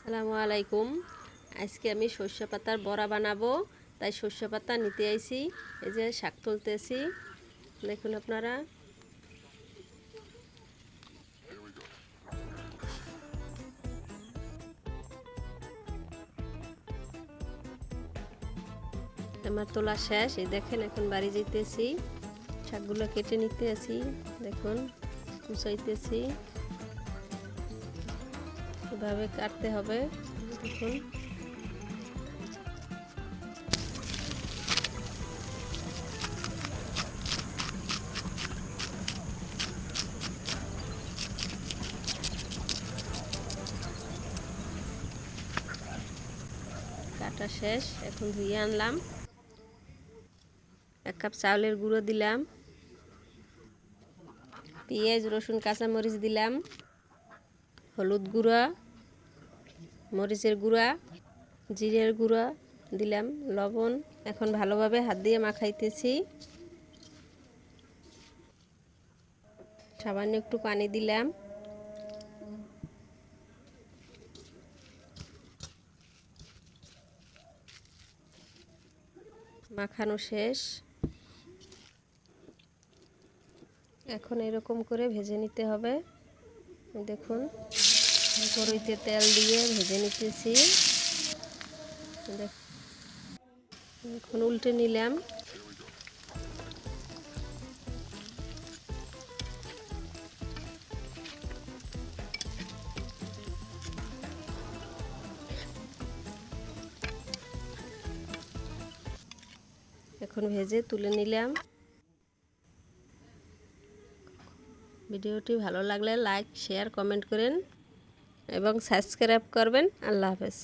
আসসালামু আলাইকুম। আজকে আমি সর্ষে পাতার বড়া বানাবো, তাই সর্ষে পাতা নিতে আইছি। এই যে শাক তুলতেছি, দেখুন আপনারা। আমার তোলা শেষ, এই দেখেন এখন বাড়ি যেতেছি। শাকগুলো কেটে নিতে আছি, দেখুন কুচাইতেছি, এভাবে কাটতে হবে, দেখুন। কাটা শেষ, এখন ধুয়ে আনলাম। 1 কাপ চাউলের গুঁড়ো দিলাম, পেঁয়াজ রসুন কাঁচামরিচ দিলাম, হলুদ গুঁড়া, মরিচের গুঁড়া, জিরের গুঁড়া দিলাম, লবণ। এখন ভালোভাবে হাত দিয়ে মাখাইতেছি। সামান্য একটু পানি দিলাম। মাখানো শেষ। এখন এরকম করে ভেজে নিতে হবে, দেখুন। কড়াইতে তেল দিয়ে ভেজে নিতেছি। এখন উল্টে নিলাম। এখন ভেজে তুলে নিলাম। ভিডিওটি ভালো লাগলে লাইক শেয়ার কমেন্ট করেন এবং সাবস্ক্রাইব করবেন। আল্লাহ হাফেজ।